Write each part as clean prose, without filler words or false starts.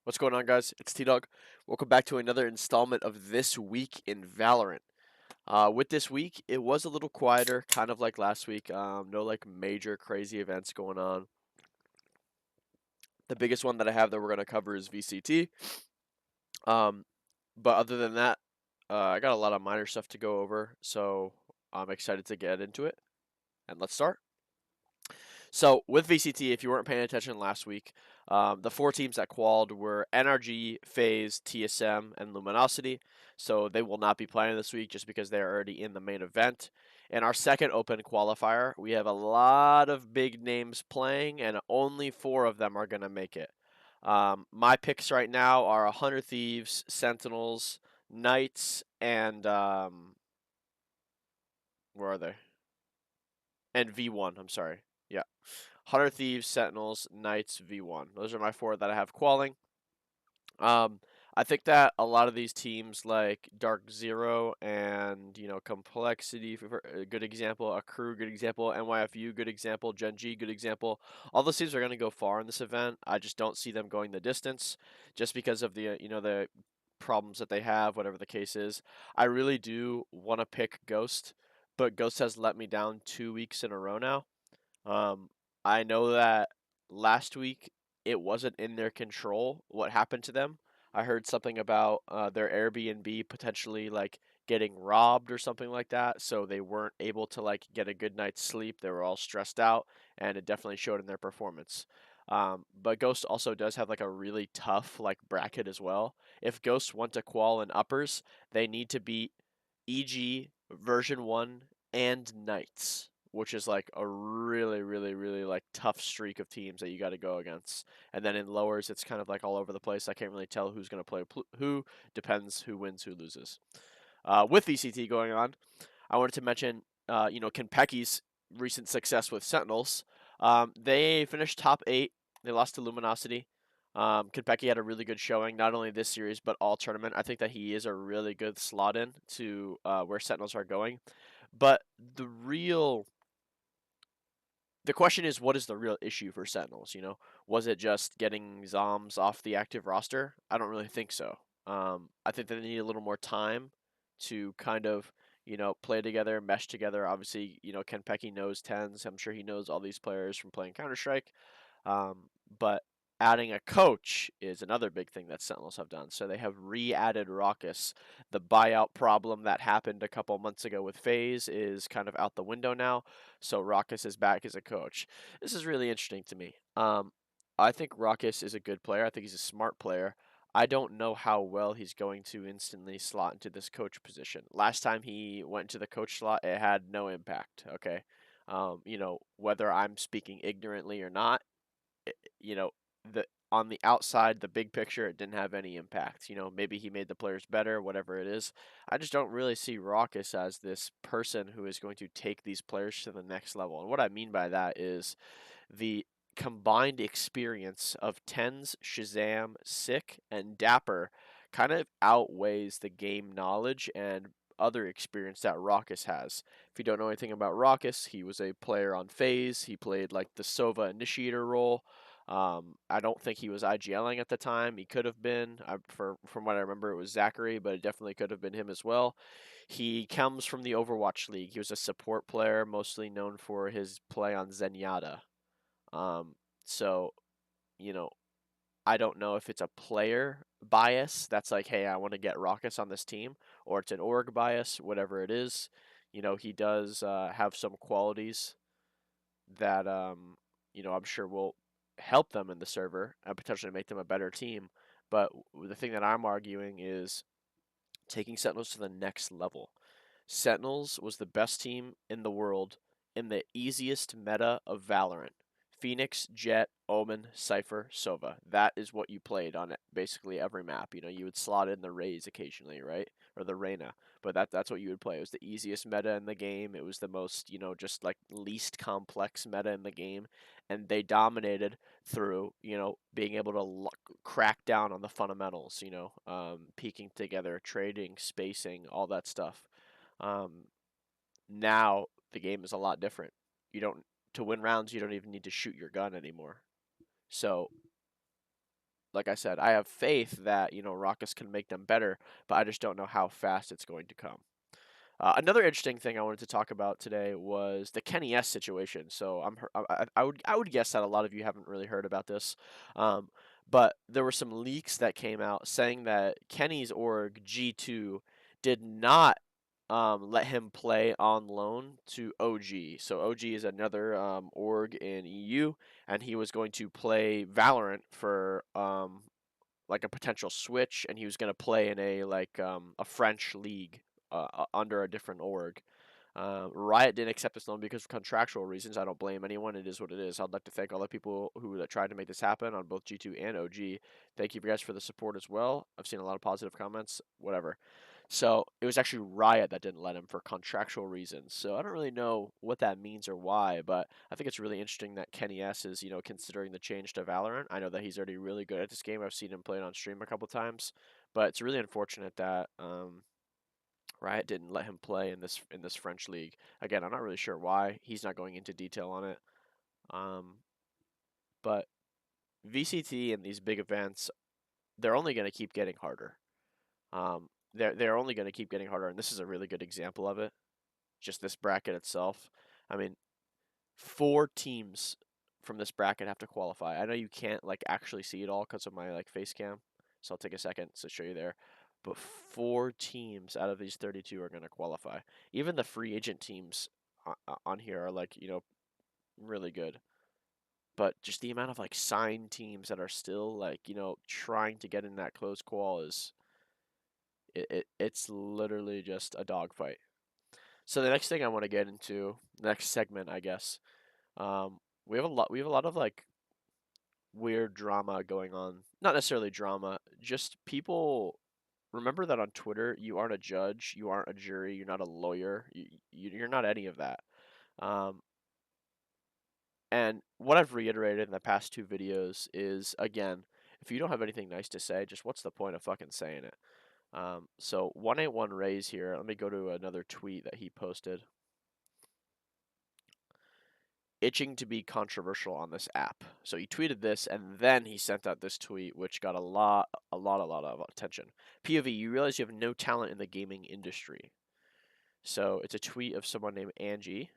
What's going on, guys? It's Tdawgg. Welcome back to another installment of This Week in Valorant. With this week, it was a little quieter, kind of like last week. No like major crazy events going on. The biggest one that I have that we're going to cover is VCT. Um, but other than that, I got a lot of minor stuff to go over, so I'm excited to get into it. And let's start. So with VCT, if you weren't paying attention last week, the four teams that qualified were NRG, FaZe, TSM, and Luminosity. So they will not be playing this week just because they're already in the main event. In our second open qualifier, we have a lot of big names playing, and only four of them are going to make it. My picks right now are 100 Thieves, Sentinels, Knights, and where are they? And V1. I'm sorry. Yeah. 100 Thieves, Sentinels, Knights, V1. Those are my four that I have qualing. I think that a lot of these teams like Dark Zero and, Complexity, for a good example, Accrue, good example, NYFU, good example, Gen G, good example. All those teams are going to go far in this event. I just don't see them going the distance just because of the problems that they have, whatever the case is. I really do want to pick Ghost, but Ghost has let me down 2 weeks in a row now. Um, I know that last week it wasn't in their control what happened to them. I heard something about their Airbnb potentially like getting robbed or something like that, so they weren't able to like get a good night's sleep. They were all stressed out, and it definitely showed in their performance. But Ghost also does have like a really tough like bracket as well. If Ghost want to qual in uppers, they need to beat EG version 1 and Knights, which is like a really, really, really like tough streak of teams that you got to go against. And then in lowers, it's kind of like all over the place. I can't really tell who's going to play who. Depends who wins, who loses. With VCT going on, I wanted to mention, Kanpeki's recent success with Sentinels. They finished top 8. They lost to Luminosity. Kanpeki had a really good showing, not only this series, but all tournament. I think that he is a really good slot in to where Sentinels are going. But the question is, what is the real issue for Sentinels? Was it just getting Zoms off the active roster? I don't really think so. I think they need a little more time to kind of, play together, mesh together. Obviously, Kanpeki knows TENS. I'm sure he knows all these players from playing Counter-Strike. But adding a coach is another big thing that Sentinels have done. So they have re-added Rawkus. The buyout problem that happened a couple months ago with FaZe is kind of out the window now. So Rawkus is back as a coach. This is really interesting to me. I think Rawkus is a good player. I think he's a smart player. I don't know how well he's going to instantly slot into this coach position. Last time he went to the coach slot, it had no impact. Okay. Whether I'm speaking ignorantly or not, you know, the on the outside, the big picture, it didn't have any impact. Maybe he made the players better, whatever it is. I just don't really see Rawkus as this person who is going to take these players to the next level. And what I mean by that is the combined experience of TENS, Shazam, Sick, and Dapper kind of outweighs the game knowledge and other experience that Rawkus has. If you don't know anything about Rawkus, he was a player on FaZe. He played like the Sova initiator role. I don't think he was IGLing at the time. He could have been. From what I remember, it was Zachary, but it definitely could have been him as well. He comes from the Overwatch League. He was a support player, mostly known for his play on Zenyatta. So, you know, I don't know if it's a player bias that's like, hey, I want to get Rawkus on this team, or it's an org bias, whatever it is. He does have some qualities that, I'm sure will help them in the server and potentially make them a better team. But the thing that I'm arguing is taking Sentinels to the next level. Sentinels was the best team in the world in the easiest meta of Valorant. Phoenix, Jet, Omen, Cypher, Sova. That is what you played on basically every map. You would slot in the Raze occasionally, right? Or the Reyna. But that's what you would play. It was the easiest meta in the game. It was the most, just like least complex meta in the game. And they dominated through, being able to crack down on the fundamentals, peeking together, trading, spacing, all that stuff. Now the game is a lot different. You don't To win rounds, you don't even need to shoot your gun anymore. So like I said, I have faith that, you know, Rawkus can make them better, but I just don't know how fast it's going to come. Another interesting thing I wanted to talk about today was the KennyS situation. So I would guess that a lot of you haven't really heard about this, um, but there were some leaks that came out saying that Kenny's org G2 did not let him play on loan to OG. So OG is another org in EU, and he was going to play Valorant for like a potential switch, and he was going to play in a French league under a different org. Riot didn't accept this loan because of contractual reasons. I don't blame anyone. It is what it is. I'd like to thank all the people who that tried to make this happen on both G2 and OG. Thank you guys for the support as well. I've seen a lot of positive comments. Whatever. So it was actually Riot that didn't let him for contractual reasons. So I don't really know what that means or why, but I think it's really interesting that KennyS is, you know, considering the change to Valorant. I know that he's already really good at this game. I've seen him play it on stream a couple times, but it's really unfortunate that Riot didn't let him play in this French league. Again, I'm not really sure why. He's not going into detail on it. Um, but VCT and these big events, they're only going to keep getting harder. They're only going to keep getting harder, and this is a really good example of it. Just this bracket itself. I mean, 4 teams from this bracket have to qualify. I know you can't like actually see it all because of my like face cam, so I'll take a second to show you there. But 4 teams out of these 32 are going to qualify. Even the free agent teams on here are like, you know, really good. But just the amount of like signed teams that are still like, you know, trying to get in that close qual is it's literally just a dogfight. So the next thing I want to get into, next segment, I guess, we have a lot of like weird drama going on. Not necessarily drama, just people remember that on Twitter, you aren't a judge, you aren't a jury, you're not a lawyer, you're not any of that. Um, and what I've reiterated in the past 2 videos is, again, if you don't have anything nice to say, just what's the point of fucking saying it? So 181 Rays here. Let me go to another tweet that he posted. Itching to be controversial on this app. So he tweeted this, and then he sent out this tweet, which got a lot of attention. POV, you realize you have no talent in the gaming industry. So it's a tweet of someone named Angie,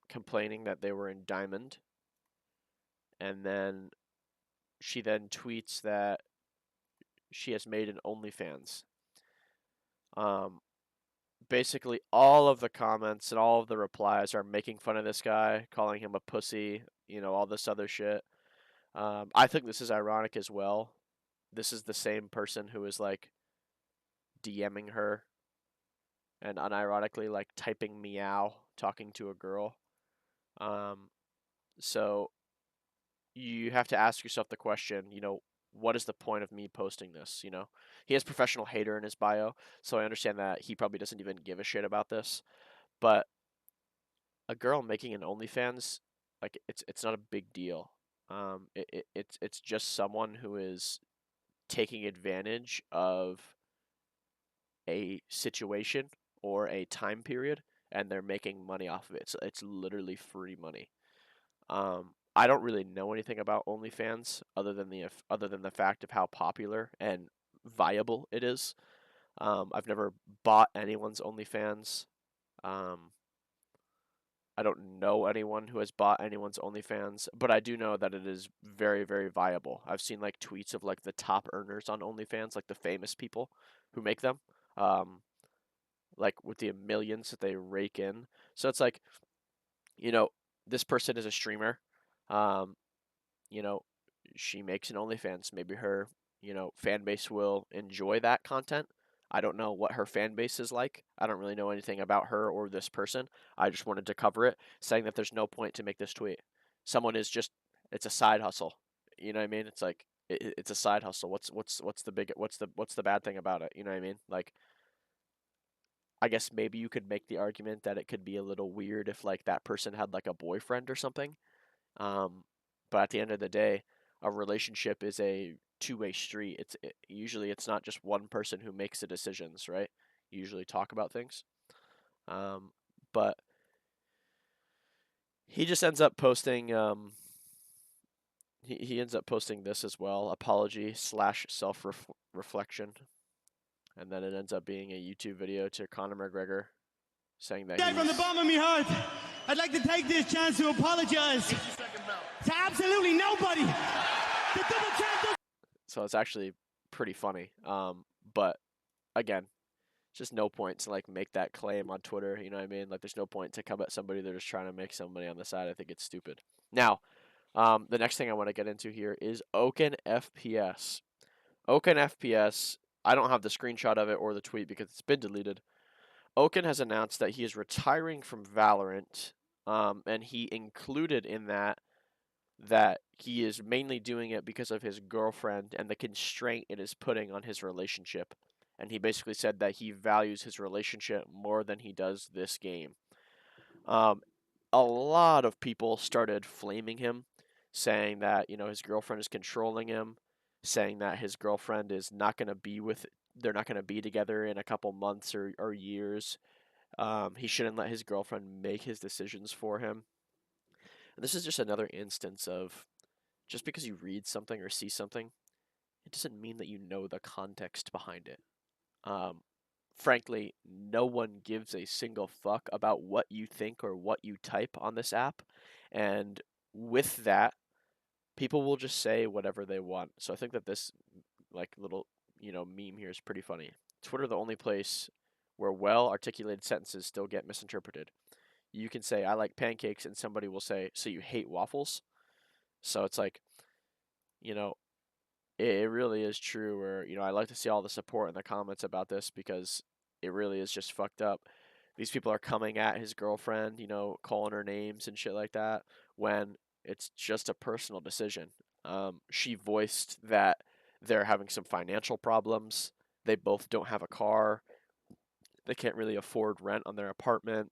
complaining that they were in Diamond, and then she then tweets that she has made an OnlyFans. Basically, all of the comments and all of the replies are making fun of this guy, calling him a pussy, you know, all this other shit. I think this is ironic as well. This is the same person who is like DMing her and unironically like typing meow, talking to a girl. Um, so you have to ask yourself the question, you know, what is the point of me posting this? You know, he has professional hater in his bio, so I understand that he probably doesn't even give a shit about this. But a girl making an OnlyFans, like it's not a big deal. It's just someone who is taking advantage of a situation or a time period, and they're making money off of it. So it's literally free money. I don't really know anything about OnlyFans other than the fact of how popular and viable it is. I've never bought anyone's OnlyFans. Um, I don't know anyone who has bought anyone's OnlyFans, but I do know that it is very, very viable. I've seen like tweets of like the top earners on OnlyFans, like the famous people who make them, um, like with the millions that they rake in. So it's like, you know, this person is a streamer. Um, you know, she makes an OnlyFans. Maybe her, you know, fan base will enjoy that content. I don't know what her fan base is like. I don't really know anything about her or this person. I just wanted to cover it, saying that there's no point to make this tweet. Someone is just, it's a side hustle. You know what I mean? It's like it's a side hustle. What's the bad thing about it? You know what I mean? Like, I guess maybe you could make the argument that it could be a little weird if like that person had like a boyfriend or something. Um, but at the end of the day, a relationship is a two-way street. Usually it's not just one person who makes the decisions, right? You usually talk about things. Um, but he just ends up posting he ends up posting this as well, apology / self reflection, and then it ends up being a YouTube video to Conor McGregor saying that From the bottom of my heart, I'd like to take this chance to apologize to absolutely nobody. The double champ. So it's actually pretty funny. But again, just no point to like make that claim on Twitter. You know what I mean? Like, there's no point to come at somebody. They're just trying to make somebody on the side. I think it's stupid. Now, the next thing I want to get into here is Okin FPS. Okin FPS. I don't have the screenshot of it or the tweet because it's been deleted. Okin has announced that he is retiring from Valorant, and he included in that he is mainly doing it because of his girlfriend and the constraint it is putting on his relationship. And he basically said that he values his relationship more than he does this game. A lot of people started flaming him, saying that, you know, his girlfriend is controlling him, saying that his girlfriend is not going to be with, they're not going to be together in a couple months or years. He shouldn't let his girlfriend make his decisions for him. And this is just another instance of, just because you read something or see something, it doesn't mean that you know the context behind it. Frankly, no one gives a single fuck about what you think or what you type on this app. And with that, people will just say whatever they want. So I think that this like little, you know, meme here is pretty funny. Twitter, the only place where well articulated sentences still get misinterpreted. You can say I like pancakes and somebody will say, so you hate waffles? So it's like, you know, it really is true where, you know, I like to see all the support in the comments about this because it really is just fucked up. These people are coming at his girlfriend, you know, calling her names and shit like that when it's just a personal decision. She voiced that they're having some financial problems. They both don't have a car. They can't really afford rent on their apartment.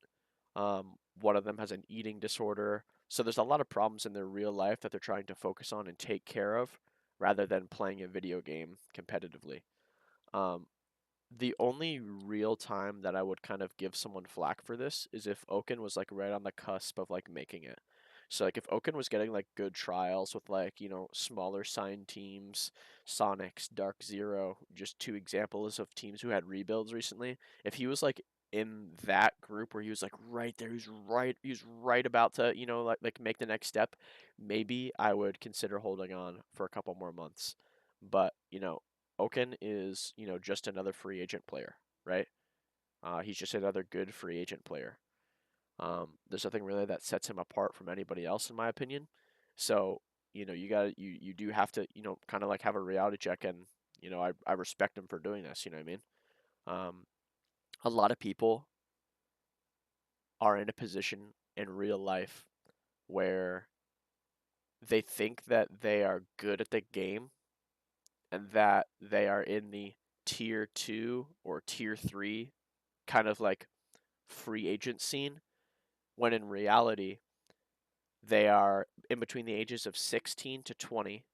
One of them has an eating disorder. So there's a lot of problems in their real life that they're trying to focus on and take care of rather than playing a video game competitively. Um, the only real time that I would kind of give someone flack for this is if Okin was like right on the cusp of like making it. So like if Okin was getting like good trials with like, you know, smaller signed teams, Sonics, Dark Zero, just two examples of teams who had rebuilds recently. If he was like in that group where he was like right there, he was right about to, you know, like make the next step, maybe I would consider holding on for a couple more months. But, you know, Okin is, you know, just another free agent player, right? He's just another good free agent player. There's nothing really that sets him apart from anybody else, in my opinion. So, you know, you do have to, you know, kind of like have a reality check, and you know, I respect him for doing this. You know what I mean? Um, a lot of people are in a position in real life where they think that they are good at the game and that they are in the tier 2 or tier 3 kind of like free agent scene, when in reality they are in between the ages of 16 to 20.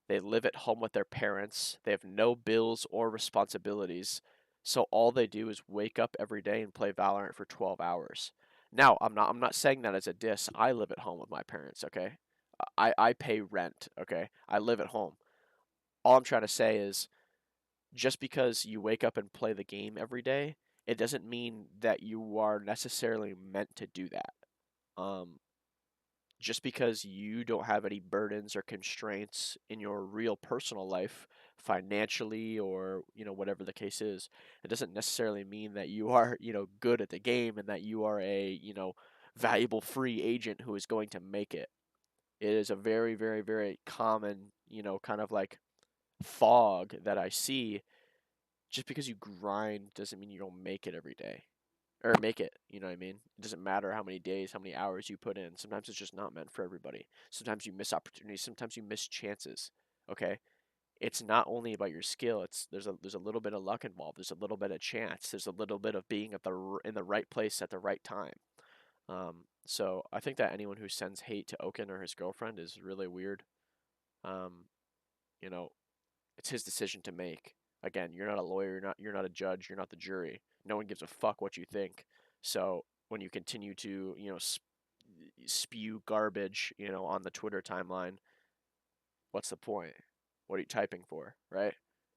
They live at home with their parents. They have no bills or responsibilities. So all they do is wake up every day and play Valorant for 12 hours. Now, I'm not saying that as a diss. I live at home with my parents, okay? I pay rent, okay? I live at home. All I'm trying to say is just because you wake up and play the game every day, it doesn't mean that you are necessarily meant to do that. Um, just because you don't have any burdens or constraints in your real personal life, financially or, you know, whatever the case is, it doesn't necessarily mean that you are, you know, good at the game and that you are a, you know, valuable free agent who is going to make it. It is a very, very, very common, you know, kind of like fog that I see. Just because you grind doesn't mean you don't make it every day or make it. You know what I mean? It doesn't matter how many days, how many hours you put in. Sometimes it's just not meant for everybody. Sometimes you miss opportunities. Sometimes you miss chances. Okay, it's not only about your skill. It's there's a little bit of luck involved. There's a little bit of chance. There's a little bit of being in the right place at the right time. So I think that anyone who sends hate to Okin or his girlfriend is really weird. Um, you know, it's his decision to make. Again, you're not a lawyer, you're not a judge, you're not the jury. No one gives a fuck what you think. So when you continue to, you know, spew garbage, you know, on the Twitter timeline, what's the point? What are you typing for, right?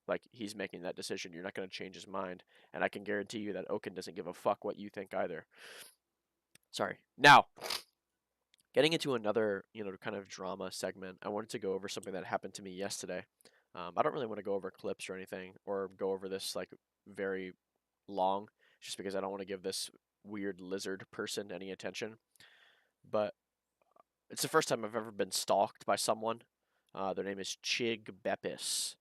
Like, he's making that decision. You're not going to change his mind. And I can guarantee you that Okin doesn't give a fuck what you think either. Sorry. Now, getting into another, kind of drama segment, I wanted to go over something that happened to me yesterday. I don't really want to go over clips or anything, or go over this, like, very long, just because I don't want to give this weird lizard person any attention. But it's the first time I've ever been stalked by someone. Their name is Chig Bepis.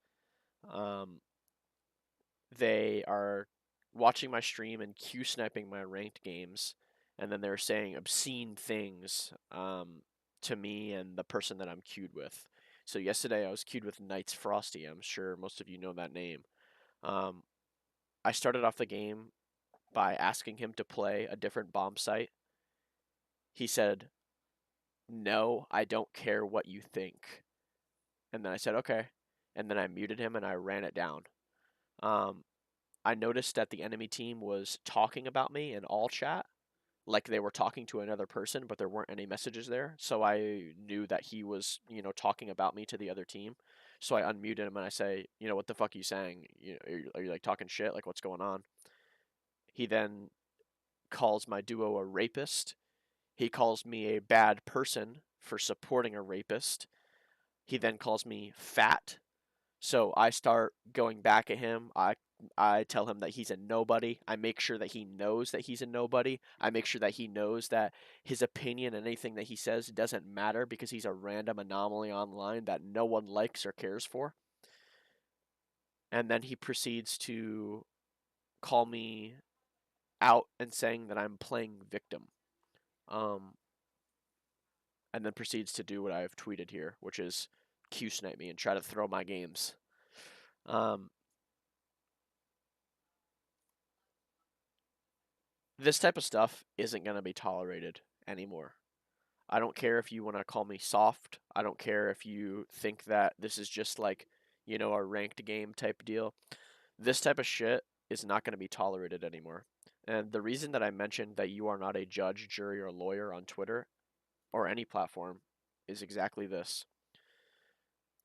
They are watching my stream and Q sniping my ranked games, and then they're saying obscene things to me and the person that I'm queued with. So yesterday I was queued with Knights Frosty. I'm sure most of you know that name. I started off the game by asking him to play a different bomb site. He said, "No, I don't care what you think." And then I said, "Okay." And then I muted him and I ran it down. I noticed that the enemy team was talking about me in all chat, like they were talking to another person, but there weren't any messages there. So I knew that he was, talking about me to the other team. So I unmuted him and I say, "What the fuck are you saying? Are you like talking shit? Like, what's going on?" He then calls my duo a rapist. He calls me a bad person for supporting a rapist. He then calls me fat. So I start going back at him. I tell him that he's a nobody. I make sure that he knows that he's a nobody. I make sure that he knows that his opinion and anything that he says doesn't matter because he's a random anomaly online that no one likes or cares for. And then he proceeds to call me out and saying that I'm playing victim. And then proceeds to do what I've tweeted here, which is Q snipe me and try to throw my games. This type of stuff isn't going to be tolerated anymore. I don't care if you want to call me soft. I don't care if you think that this is just like, a ranked game type deal. This type of shit is not going to be tolerated anymore. And the reason that I mentioned that you are not a judge, jury, or lawyer on Twitter or any platform is exactly this.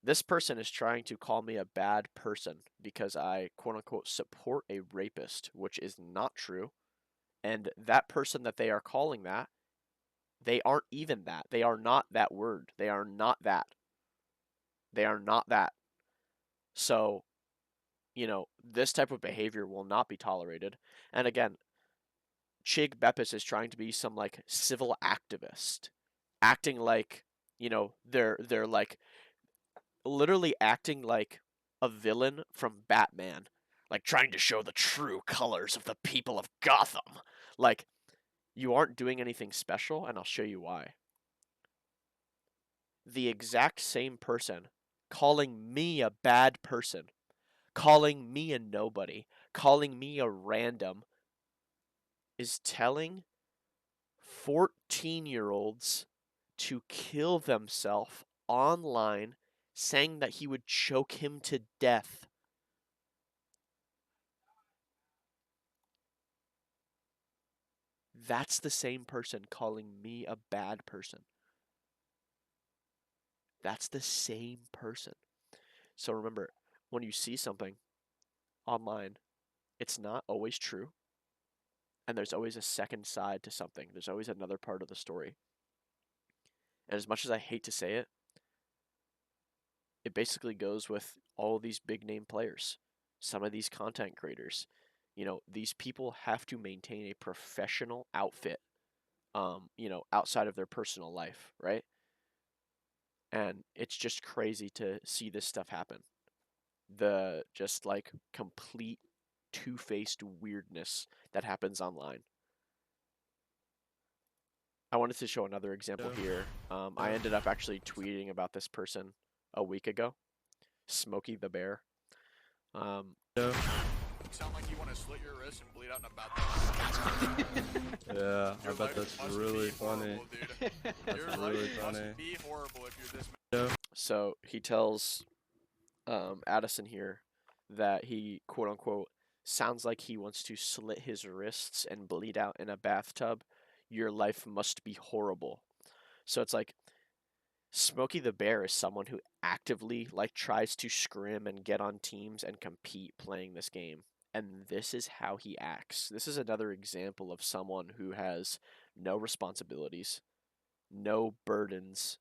This person is trying to call me a bad person because I quote unquote support a rapist, which is not true. And that person that they are calling that, they aren't even that. They are not that word. They are not that. They are not that. So, this type of behavior will not be tolerated. And again, Chig Bepis is trying to be some like civil activist, acting like, they're like literally acting like a villain from Batman, like trying to show the true colors of the people of Gotham. Like, you aren't doing anything special, and I'll show you why. The exact same person calling me a bad person, calling me a nobody, calling me a random, is telling 14-year-olds to kill themselves online, saying that he would choke him to death. That's the same person calling me a bad person. That's the same person. So remember, when you see something online, it's not always true. And there's always a second side to something. There's always another part of the story. And as much as I hate to say it, it basically goes with all of these big name players, some of these content creators. These people have to maintain a professional outfit, outside of their personal life, right? And it's just crazy to see this stuff happen. The just like complete two-faced weirdness that happens online. I wanted to show another example here. I ended up actually tweeting about this person a week ago, Smokey the Bear. You sound like you want to slit your wrist and bleed out in a Yeah, I bet that's really funny. That's really funny. Must be horrible if you're this. So he tells Addison here that he quote unquote sounds like he wants to slit his wrists and bleed out in a bathtub. Your life must be horrible. So it's like, Smokey the Bear is someone who actively like tries to scrim and get on teams and compete playing this game. And this is how he acts. This is another example of someone who has no responsibilities, no burdens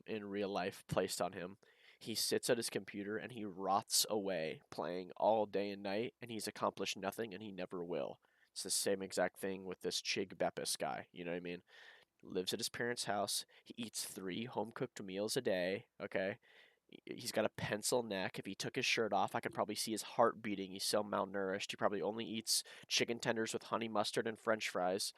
in real life placed on him. He sits at his computer and he rots away playing all day and night, and he's accomplished nothing and he never will. It's the same exact thing with this Chig Beppis guy. You know what I mean? Lives at his parents' house. He eats 3 home cooked meals a day. Okay. He's got a pencil neck. If he took his shirt off, I could probably see his heart beating. He's so malnourished. He probably only eats chicken tenders with honey mustard and french fries.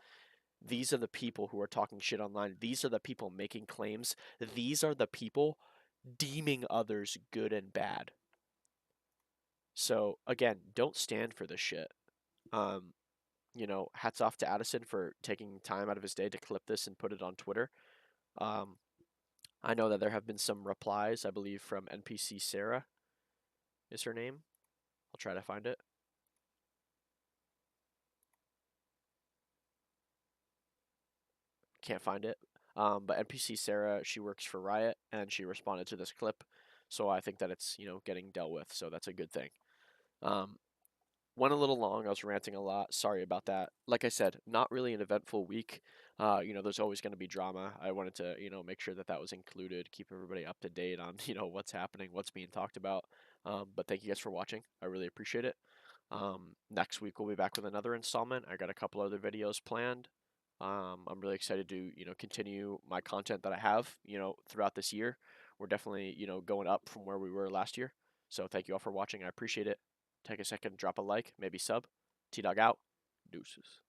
These are the people who are talking shit online. These are the people making claims. These are the people deeming others good and bad. So again, don't stand for this shit. Um, hats off to Addison for taking time out of his day to clip this and put it on Twitter. Um, I know that there have been some replies, I believe, from NPC Sarah is her name. I'll try to find it. Can't find it. But NPC Sarah, she works for Riot, and she responded to this clip. So I think that it's, getting dealt with. So that's a good thing. Went a little long. I was ranting a lot. Sorry about that. Like I said, not really an eventful week. There's always going to be drama. I wanted to, make sure that that was included, keep everybody up to date on, what's happening, what's being talked about. But thank you guys for watching. I really appreciate it. Next week we'll be back with another installment. I got a couple other videos planned. I'm really excited to, continue my content that I have, throughout this year. We're definitely, going up from where we were last year. So thank you all for watching. I appreciate it. Take a second, drop a like, maybe sub. Tdawgg out. Deuces.